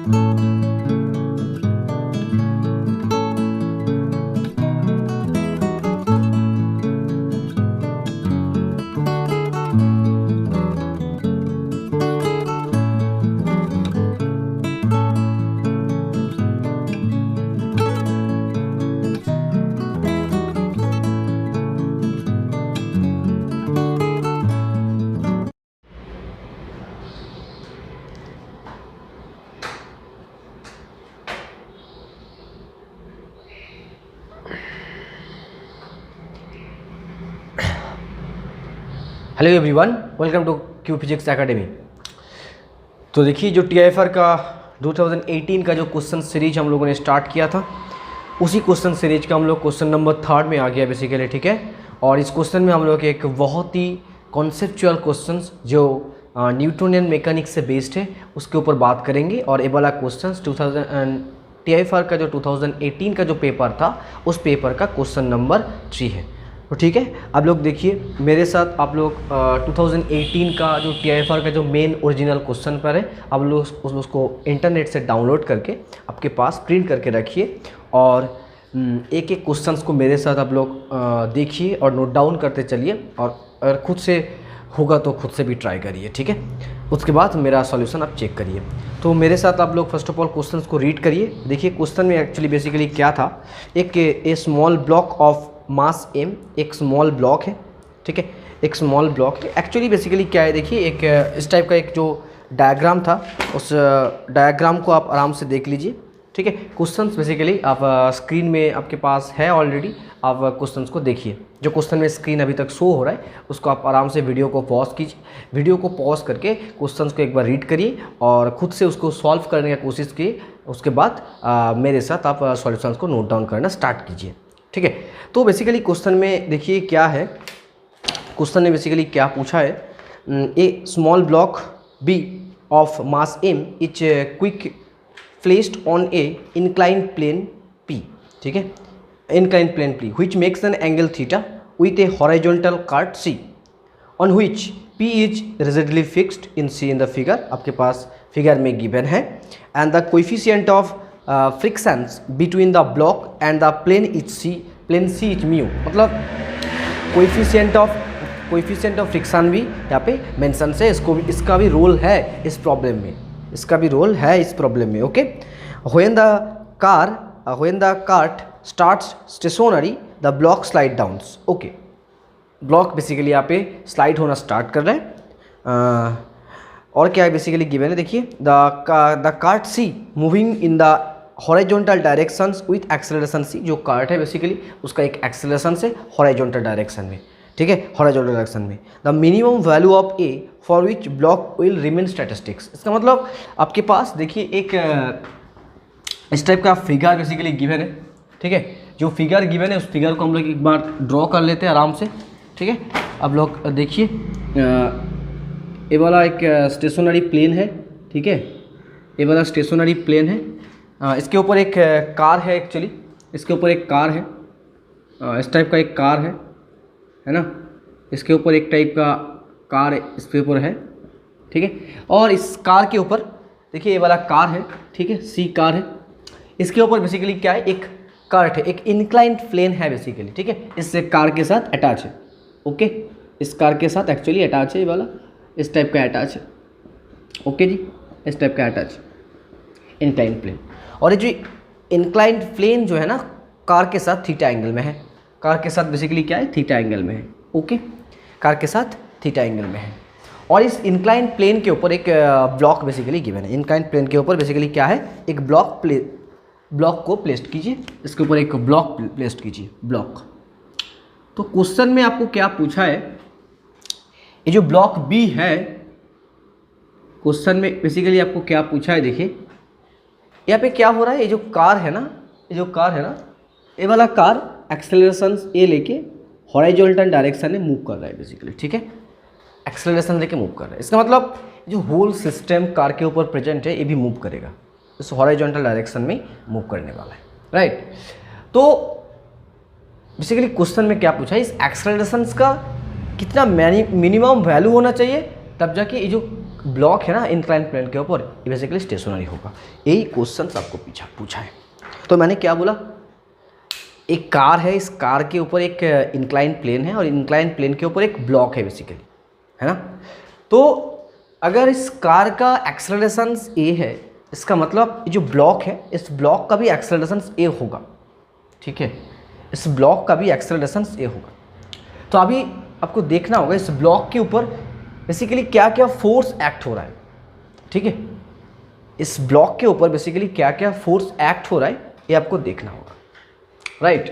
Hello everyone, welcome to Q physics academy. तो देखिए, जो टीआईएफआर का 2018 का जो क्वेश्चन सीरीज हम लोगों ने स्टार्ट किया था, उसी क्वेश्चन सीरीज का हम लोग क्वेश्चन नंबर 3 में आ गया बेसिकली, ठीक है। और इस क्वेश्चन में हम लोग एक बहुत ही कॉन्सेप्चुअल क्वेश्चन जो न्यूटोनियन मैकेनिक्स से बेस्ड है उसके ऊपर बात करेंगे। और ये वाला क्वेश्चन टीआईएफआर का जो 2018 का जो पेपर था उस पेपर का क्वेश्चन नंबर 3 है। तो ठीक है, आप लोग देखिए मेरे साथ, आप लोग 2018 का जो टीआईएफआर का जो मेन ओरिजिनल क्वेश्चन पर है, आप लोग उसको इंटरनेट से डाउनलोड करके आपके पास प्रिंट करके रखिए और एक एक क्वेश्चंस को मेरे साथ आप लोग देखिए और नोट डाउन करते चलिए। और अगर खुद से होगा तो खुद से भी ट्राई करिए, ठीक है। उसके बाद मेरा सॉल्यूशन आप चेक करिए। तो मेरे साथ आप लोग फर्स्ट ऑफ ऑल क्वेश्चंस को रीड करिए। देखिए क्वेश्चन में एक्चुअली बेसिकली क्या था, एक small block of mass m, एक स्मॉल ब्लॉक है, ठीक है, एक स्मॉल ब्लॉक है। एक्चुअली बेसिकली क्या है, देखिए एक इस टाइप का एक जो डायग्राम था, उस डायग्राम को आप आराम से देख लीजिए, ठीक है। क्वेश्चंस बेसिकली आप स्क्रीन में आपके पास है ऑलरेडी, आप क्वेश्चंस को देखिए। जो क्वेश्चन में स्क्रीन अभी तक शो हो रहा है उसको आप आराम से वीडियो को पॉज कीजिए, वीडियो को पॉज करके क्वेश्चंस को एक बार रीड करिए और खुद से उसको सॉल्व करने की कोशिश कीजिए। उसके बाद मेरे साथ आप सॉल्यूशंस को नोट डाउन करना स्टार्ट कीजिए, ठीक है। तो बेसिकली क्वेश्चन में देखिए क्या है, क्वेश्चन ने बेसिकली क्या पूछा है, a small block B of mass m is quick placed on a inclined plane p, ठीक है, inclined plane p which makes an angle theta with a horizontal cart c on which p is rigidly fixed in c in the figure, आपके पास figure में given है। And the coefficient of frictions between the block and the plane c is mu, मतलब coefficient of friction भी यहाँ पे mention से, इसका भी रोल है इस प्रॉब्लम में, इसका भी रोल है इस प्रॉब्लम में, okay. When the cart starts stationary the block slide downs, okay, block basically यहाँ पे स्लाइड होना स्टार्ट कर रहा है। और क्या है बेसिकली गिवन है, देखिए the cart C moving in the horizontal directions with acceleration C, जो कार्ट है बेसिकली उसका एक एक्सेलरेशन से हॉरिजॉन्टल डायरेक्शन में, ठीक है, हॉरिजॉन्टल डायरेक्शन में। The minimum value of A for which block will remain statistics, इसका मतलब आपके पास देखिए एक इस टाइप का फिगर बेसिकली गिवन है, ठीक है। जो फिगर गिवन है उस फिगर को हम लोग एक बार ड्रॉ कर लेते हैं आराम से, ठीक है। आप लोग देखिए ये वाला एक स्टेशनरी प्लेन है, ठीक है, ये वाला स्टेशनरी प्लेन है। इसके ऊपर एक कार है, एक्चुअली इसके ऊपर एक कार है, इस टाइप का एक कार है ना, इसके ऊपर एक टाइप का कार इस पे ऊपर है, ठीक है। और इस कार के ऊपर देखिए ये वाला कार है, ठीक है, सी कार है। इसके ऊपर बेसिकली क्या है, एक कर्ट है, एक इंक्लाइंड प्लेन है बेसिकली, ठीक है, इस कार के साथ अटैच है, ओके, इस कार के साथ एक्चुअली अटैच है, ये वाला इस टाइप का अटैच है, ओके जी, इस टाइप का अटैच इंक्लाइंड प्लेन। और ये जो इंक्लाइंड प्लेन जो है ना कार के साथ थीटा एंगल में है, कार के साथ बेसिकली क्या है, थीटा एंगल में है, ओके, कार के साथ थीटा एंगल में है। और इस इंक्लाइंड प्लेन के ऊपर एक ब्लॉक बेसिकली गिवन है, इंक्लाइंड प्लेन के ऊपर बेसिकली क्या है, एक ब्लॉक को प्लेस्ड कीजिए, इसके ऊपर एक ब्लॉक प्लेस्ड कीजिए, ब्लॉक। तो क्वेश्चन में आपको क्या पूछा है, ये जो ब्लॉक बी है, क्वेश्चन में बेसिकली आपको क्या पूछा है, देखिए यहाँ पे क्या हो रहा है, ये जो कार है ना, ये वाला कार एक्सेलरेशन ए लेके हॉरिजॉन्टल डायरेक्शन में मूव कर रहा है बेसिकली, ठीक है, एक्सेलरेशन लेके मूव कर रहा है। इसका मतलब जो होल सिस्टम कार के ऊपर प्रेजेंट है ये भी मूव करेगा, इस हॉरिजॉन्टल डायरेक्शन में मूव करने वाला है, राइट। तो बेसिकली क्वेश्चन में क्या पूछा है, इस एक्सेलरेशन का कितना मिनिमम वैल्यू होना चाहिए, तब जाके ये जो ब्लॉक है ना इंक्लाइन प्लेन के ऊपर, ये बेसिकली स्टेशनरी होगा। यही क्वेश्चन आपको पूछा है। तो मैंने क्या बोला, एक कार है, इस कार के ऊपर एक इंक्लाइन प्लेन है और इंक्लाइन प्लेन के ऊपर एक ब्लॉक है बेसिकली, है ना। तो अगर इस कार का एक्सेलरेशन ए है, इसका मतलब जो ब्लॉक है इस ब्लॉक का भी एक्सेलरेशन ए होगा, ठीक है, इस ब्लॉक का भी एक्सेलरेशन ए होगा। तो अभी आपको देखना होगा इस ब्लॉक के ऊपर बेसिकली क्या क्या फोर्स एक्ट हो रहा है, ठीक है, इस ब्लॉक के ऊपर बेसिकली क्या क्या फोर्स एक्ट हो रहा है ये आपको देखना होगा, राइट।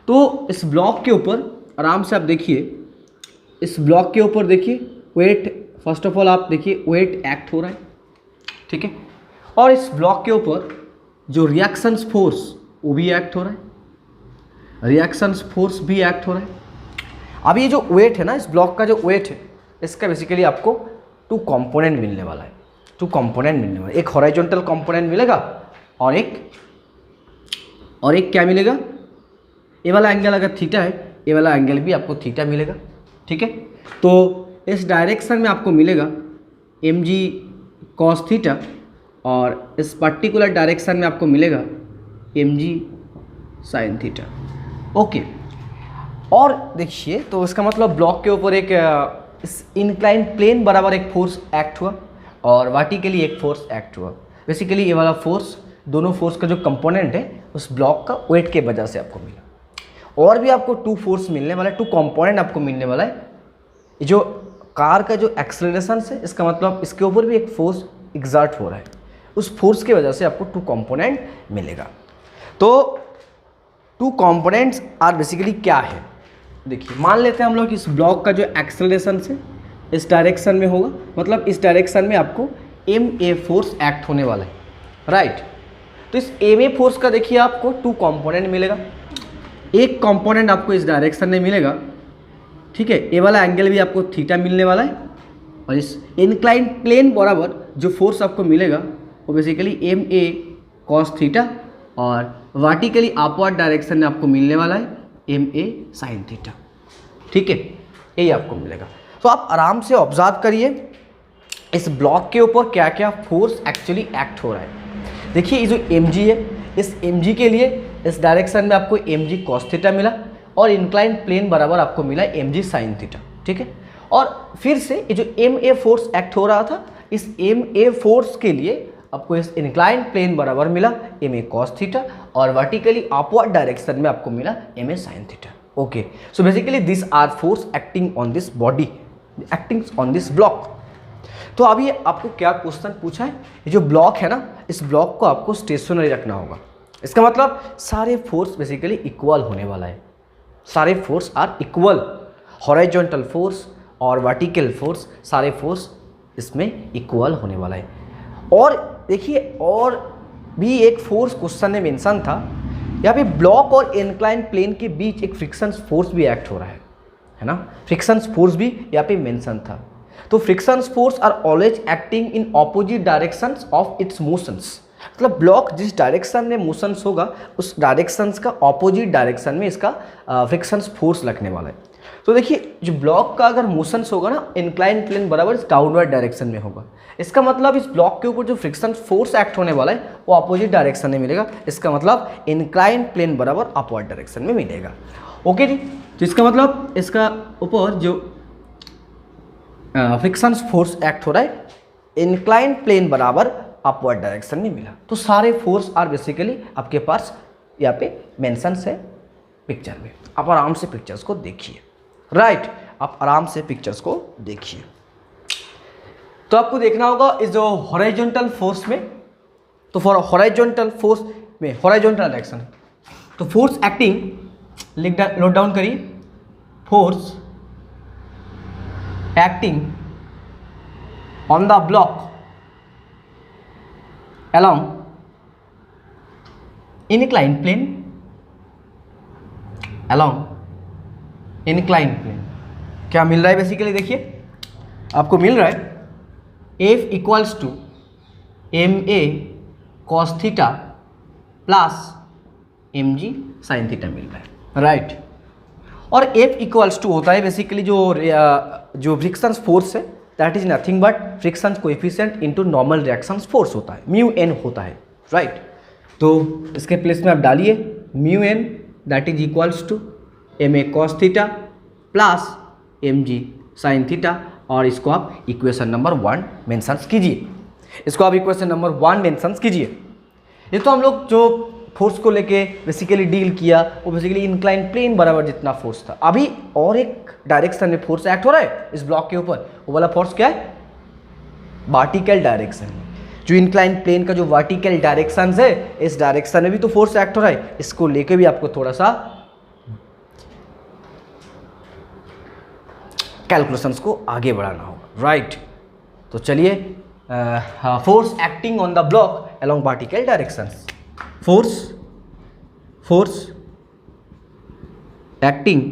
तो इस ब्लॉक के ऊपर आराम से आप देखिए, इस ब्लॉक के ऊपर देखिए वेट, फर्स्ट ऑफ ऑल आप देखिए वेट एक्ट हो रहा है, ठीक है, और इस ब्लॉक के ऊपर जो रिएक्शंस फोर्स वो भी एक्ट हो रहा है, रिएक्शंस फोर्स भी एक्ट हो रहा है। अब ये जो वेट है ना, इस ब्लॉक का जो वेट है इसका बेसिकली आपको टू कंपोनेंट मिलने वाला है, टू कंपोनेंट मिलने वाला है। एक हॉरिजॉन्टल कंपोनेंट मिलेगा और एक क्या मिलेगा, ये वाला एंगल अगर थीटा है, ये वाला एंगल भी आपको थीटा मिलेगा, ठीक है। तो इस डायरेक्शन में आपको मिलेगा mg cos थीटा और इस पर्टिकुलर डायरेक्शन में आपको मिलेगा mg sin थीटा, ओके। और देखिए तो इसका मतलब ब्लॉक के ऊपर एक इस इंक्लाइन प्लेन बराबर एक फोर्स एक्ट हुआ और वर्टिकली एक फोर्स एक्ट हुआ। बेसिकली ये वाला फोर्स, दोनों फोर्स का जो कंपोनेंट है उस ब्लॉक का वेट के वजह से आपको मिला। और भी आपको टू फोर्स मिलने वाला है, टू कंपोनेंट आपको मिलने वाला है। ये जो कार का जो एक्सेलरेशन है इसका मतलब इसके ऊपर भी एक फोर्स एग्जर्ट हो रहा है, उस फोर्स की वजह से आपको टू कंपोनेंट मिलेगा। तो टू कंपोनेंट्स आर बेसिकली क्या है, देखिए मान लेते हैं हम लोग इस ब्लॉक का जो एक्सेलरेशन है इस डायरेक्शन में होगा, मतलब इस डायरेक्शन में आपको ma फोर्स एक्ट होने वाला है, राइट। तो इस ma फोर्स का देखिए आपको टू कंपोनेंट मिलेगा, एक कंपोनेंट आपको इस डायरेक्शन में मिलेगा, ठीक है, ये वाला एंगल भी आपको थीटा मिलने वाला है और इस इंक्लाइन प्लेन बराबर जो फोर्स आपको मिलेगा वो बेसिकली ma cos थीटा और वर्टिकली अपवर्ड डायरेक्शन में आपको मिलने वाला है ma sin थीटा, ठीक है, यही आपको मिलेगा। तो आप आराम से ऑब्जर्व करिए इस ब्लॉक के ऊपर क्या क्या फोर्स एक्चुअली एक्ट हो रहा है। देखिए ये जो mg है, इस mg के लिए इस डायरेक्शन में आपको mg cos थीटा मिला और इंक्लाइन प्लेन बराबर आपको मिला mg sin थीटा, ठीक है। और फिर से ये जो ma फोर्स एक्ट हो रहा था, इस ma फोर्स के लिए आपको इस इंक्लाइन प्लेन बराबर मिला ma cos थीटा और वर्टिकली अपवर्ड डायरेक्शन में आपको मिला ma sin theta, okay. So basically this are force acting on this body, acting on this block. तो अभी आपको क्या क्वेश्चन पूछा है, ये जो ब्लॉक है ना, इस ब्लॉक को आपको स्टेशनरी रखना होगा। इसका मतलब सारे फोर्स बेसिकली इक्वल होने वाला है, सारे force are equal, horizontal force और वर्टिकल फोर्स, सारे फोर्स इसमें इक्वल होने वाला है। और देखिए और भी एक फोर्स क्वेश्चन में मेंशन था, यहाँ पे ब्लॉक और इंक्लाइन प्लेन के बीच एक फ्रिक्शन फोर्स भी एक्ट हो रहा है ना, फ्रिक्शन फोर्स भी यहाँ पे मेंशन था। तो friction force are always acting in opposite directions of its motions, मतलब ब्लॉक जिस डायरेक्शन में मोशंस होगा उस डायरेक्शंस का ऑपोजिट डायरेक्शन में इसका फ्रिक्शन फोर्स लगने वाला है। तो देखिए जो ब्लॉक का अगर मोशंस होगा ना, इंक्लाइन प्लेन बराबर डाउनवर्ड डायरेक्शन में होगा, इसका मतलब इस ब्लॉक के ऊपर जो फ्रिक्शन फोर्स एक्ट होने वाला है वो अपोजिट डायरेक्शन में मिलेगा, इसका मतलब इंक्लाइन प्लेन बराबर अपवर्ड डायरेक्शन में मिलेगा, ओके जी। तो इसका मतलब इसका ऊपर जो फ्रिक्शन फोर्स एक्ट हो रहा है इंक्लाइन प्लेन बराबर अपवर्ड डायरेक्शन में मिला। तो सारे फोर्स आर बेसिकली आपके पास यहाँ पे मेंशन है पिक्चर में, आप आराम से पिक्चर्स को देखिए, राइट, आप आराम से पिक्चर्स को देखिए। तो आपको देखना होगा इस जो हॉरिजॉन्टल फोर्स में, तो फॉर हॉरिजॉन्टल फोर्स में हॉरिजॉन्टल डायरेक्शन, तो फोर्स एक्टिंग नोट डाउन करिए, force acting on the block along inclined plane, along inclined plane क्या मिल रहा है बेसिकली, देखिए आपको मिल रहा है F equals to ma cos theta plus mg sin theta मिल रहा है, राइट। और F इक्वल्स टू होता है बेसिकली जो फ्रिक्शन फोर्स है that is nothing but friction coefficient into normal reaction force होता है, म्यू एन होता है, राइट। तो इसके प्लेस में आप डालिए mu N that is equals to m a cos theta plus m g sine theta, और इसको आप इक्वेशन नंबर 1 मेंशंस कीजिए, इसको आप इक्वेशन नंबर 1 मेंशंस कीजिए। ये तो हम लोग जो फोर्स को लेके बेसिकली डील किया वो बेसिकली इंक्लाइन प्लेन बराबर जितना फोर्स था। अभी और एक डायरेक्शन में फोर्स एक्ट हो रहा है इस ब्लॉक के ऊपर, वो वाला फोर्स क्या है, वर्टिकल डायरेक्शन में। जो इंक्लाइन प्लेन का जो वर्टिकल डायरेक्शन है, इस डायरेक्शन में भी तो फोर्स एक्ट हो रहा है, इसको लेके भी आपको थोड़ा सा कैलकुलेशंस को आगे बढ़ाना होगा, राइट। तो चलिए, force acting on the block along vertical directions, force acting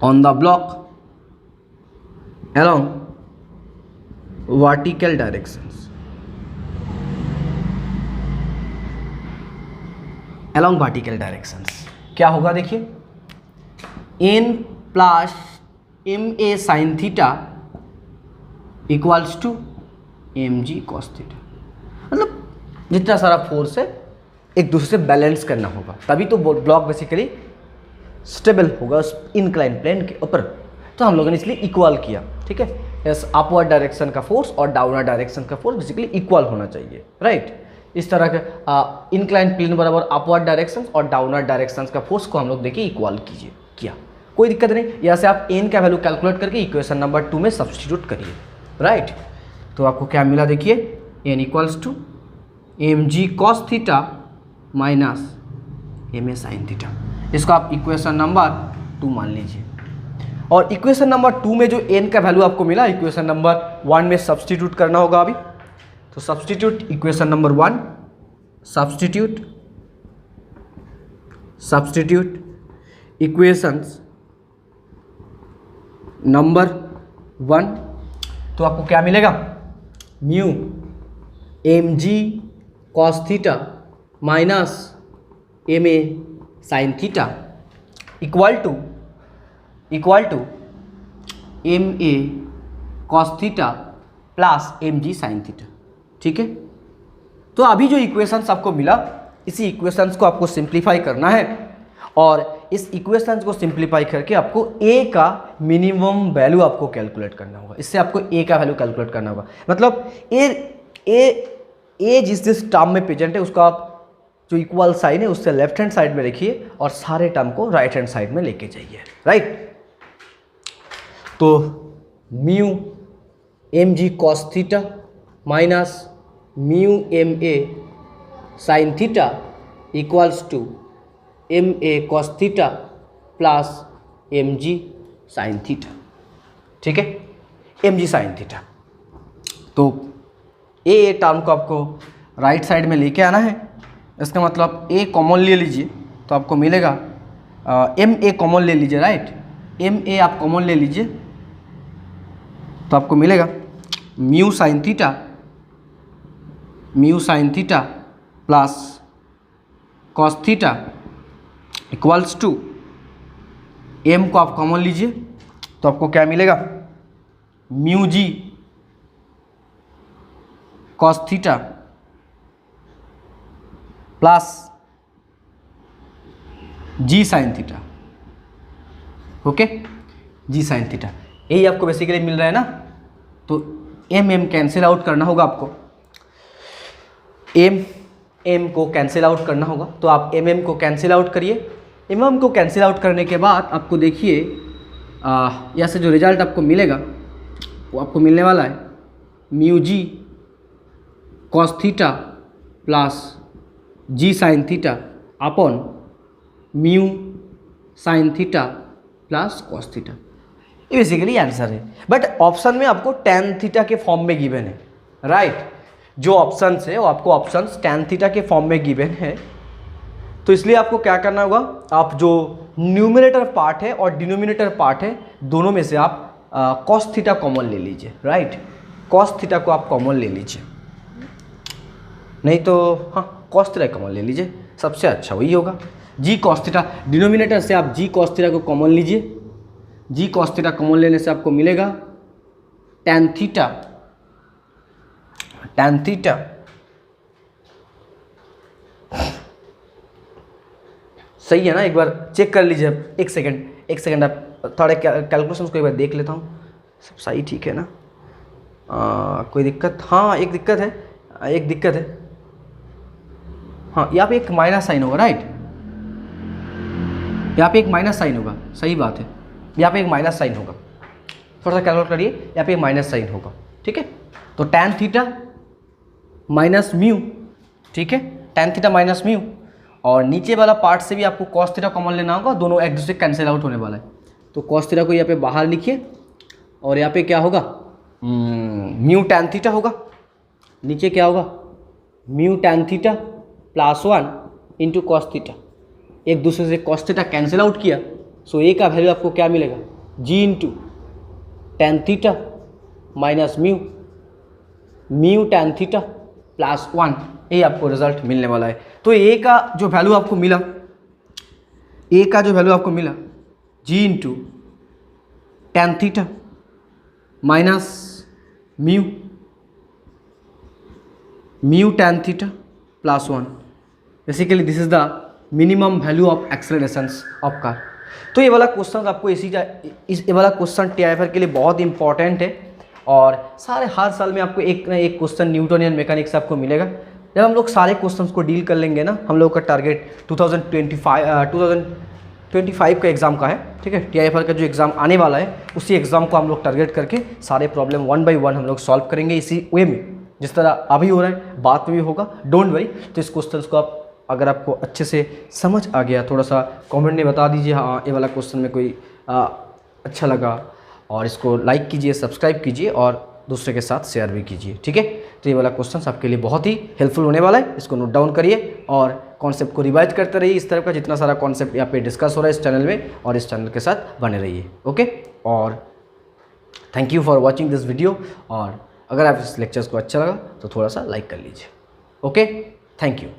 on the block along vertical directions, along vertical directions क्या होगा, देखिए n plus m a sine theta equals to m g cos theta. मतलब जितना सारा force है एक दूसरे से बैलेंस करना होगा, तभी तो ब्लॉक बेसिकली स्टेबल होगा उस इंक्लाइन प्लेन के ऊपर। तो हम लोगों ने इसलिए इक्वल किया, ठीक है। यस, अपवर्ड डायरेक्शन का फोर्स और डाउनवर्ड डायरेक्शन का फोर्स बेसिकली इक्वल होना चाहिए, राइट। इस तरह के इंक्लाइन प्लेन बराबर अपवर्ड डायरेक्शन और डाउनवर्ड डायरेक्शन का फोर्स को हम लोग देखिए इक्वल किया, कोई दिक्कत नहीं। यहाँ से आप एन का वैल्यू कैलकुलेट करके इक्वेशन नंबर 2 में सब्सटीट्यूट करिए, राइट। तो आपको क्या मिला, देखिए N equals to m g cos theta minus m a sine theta. इसको आप इक्वेशन नंबर 2 मान लीजिए, और इक्वेशन नंबर 2 में जो एन का वैल्यू आपको मिला इक्वेशन नंबर 1 में सब्सटीट्यूट करना होगा अभी। तो substitute equation number 1, substitute equations number 1, तो आपको क्या मिलेगा, mu m g cos theta minus m a sine theta equal to m a cos theta plus m g sine theta, ठीक है। तो अभी जो इक्वेशंस आपको मिला, इसी इक्वेशंस को आपको सिंप्लीफाई करना है, और इस इक्वेशंस को सिंप्लीफाई करके आपको ए का मिनिमम वैल्यू आपको कैलकुलेट करना होगा। इससे आपको ए का वैल्यू कैलकुलेट करना होगा, मतलब ए जिस टर्म में प्रेजेंट है उसका आप जो इक्वल साइन है उससे लेफ्ट हैंड साइड में रखिए और सारे टर्म को राइट हैंड साइड में लेके जाइए, राइट। तो mu m g cos theta minus mu m a sine theta equals to m a cos theta plus m g sine theta, ठीक है, एम जी साइन थीटा। तो a term को आपको right side में लेके आना है, इसका मतलब ए कॉमन ले लीजिए तो आपको मिलेगा एम ए कॉमन ले लीजिए, राइट। एम ए आप कॉमन ले लीजिए तो आपको मिलेगा mu sine theta plus cos theta equals to m को आप कॉमन लीजिए तो आपको क्या मिलेगा, म्यू जी कॉस थीटा प्लस जी sine theta, okay, g sine theta. यही आपको बेसिकली मिल रहा है ना। तो एम कैंसिल आउट करना होगा आपको, एम को कैंसिल आउट करना होगा, तो आप एम को कैंसिल आउट करिए। एम को कैंसिल आउट करने के बाद आपको देखिए यहाँ से जो रिजल्ट आपको मिलेगा वो आपको मिलने वाला है म्यू जी कॉस थीटा प्लस जी sine theta upon mu sine theta plus cos theta. ये बेसिकली आंसर है, बट ऑप्शन में आपको tan थीटा के फॉर्म में गिवन है, राइट। जो ऑप्शन है वो आपको ऑप्शन tan थीटा के फॉर्म में गिवन है, तो इसलिए आपको क्या करना होगा, आप जो न्यूमरेटर पार्ट है और डिनोमिनेटर पार्ट है दोनों में से आप कॉस थीटा कॉमन ले लीजिए, राइट। कॉस थीटा को आप कॉमन ले लीजिए, नहीं तो हाँ कॉस थीटा कॉमन ले लीजिए, सबसे अच्छा वही होगा। जी कॉस थीटा डिनोमिनेटर से आप जी कॉस थीटा को कॉमन लीजिए, जी कॉस थीटा कॉमन लेने से आपको मिलेगा tan थीटा सही है ना, एक बार चेक कर लीजिए। एक सेकंड आप थोड़े कैलकुलेशंस को एक बार देख लेता हूँ, सब सही ठीक है ना। कोई दिक्कत? हाँ एक दिक्कत है, हाँ यहाँ पे एक माइनस साइन होगा, राइट, यहाँ पे एक माइनस साइन होगा, सही बात है, यहाँ पे एक माइनस साइन होगा, थोड़ा सा कैलकुलेट करिए, यहाँ पे एक माइनस साइन होगा, ठीक है। तो tan थीटा माइनस म्यू, ठीक है, tan थीटा माइनस म्यू, और नीचे वाला पार्ट से भी आपको cos थीटा कॉमन लेना होगा, दोनों एक दूसरे कैंसिल आउट होने वाला है। तो cos थीटा को यहाँ पे बाहर लिखिए, और यहाँ पे क्या होगा, म्यू tan थीटा होगा, नीचे क्या होगा, mu tan theta plus 1 into cos theta, एक दूसरे से cos थीटा कैंसिल आउट किया, सो ए का वैल्यू आपको क्या मिलेगा, G into tan theta minus mu tan theta plus 1, ये आपको रिजल्ट मिलने वाला है। तो ए का जो वैल्यू आपको मिला, G into tan theta minus mu tan theta plus 1, basically this is the minimum value of accelerations of car. तो ये वाला क्वेश्चन आपको ये वाला क्वेश्चन टीआईएफआर के लिए बहुत इंपॉर्टेंट है, और हर साल में आपको एक ना एक क्वेश्चन न्यूटोनियन मैकेनिक्स आपको मिलेगा। जब हम लोग सारे क्वेश्चंस को डील कर लेंगे ना, हम लोग का टारगेट 2025 का एग्ज़ाम का है, ठीक है। टीआईएफआर का जो एग्ज़ाम आने वाला है, उसी एग्ज़ाम को हम लोग टारगेट करके सारे प्रॉब्लम 1 बाय 1 हम लोग सॉल्व करेंगे, इसी वे में जिस तरह अभी हो रहा है, बात में भी होगा, डोंट वरी। तो इस क्वेश्चन को आप अगर आपको अच्छे से समझ आ गया, थोड़ा सा कमेंट में बता दीजिए, हाँ ये वाला क्वेश्चन में कोई अच्छा लगा, और इसको लाइक कीजिए, सब्सक्राइब कीजिए, और दूसरे के साथ शेयर भी कीजिए, ठीक है। तो ये वाला क्वेश्चन आपके लिए बहुत ही हेल्पफुल होने वाला है, इसको नोट डाउन करिए और कॉन्सेप्ट को रिवाइज करते रहिए। इस तरह का जितना सारा कॉन्सेप्ट यहाँ पे डिस्कस हो रहा है इस चैनल में, और इस चैनल के साथ बने रहिए, ओके। और thank you for watching this video, और अगर आप इस लेक्चर्स को अच्छा लगा तो थोड़ा सा लाइक कर लीजिए, ओके, थैंक यू।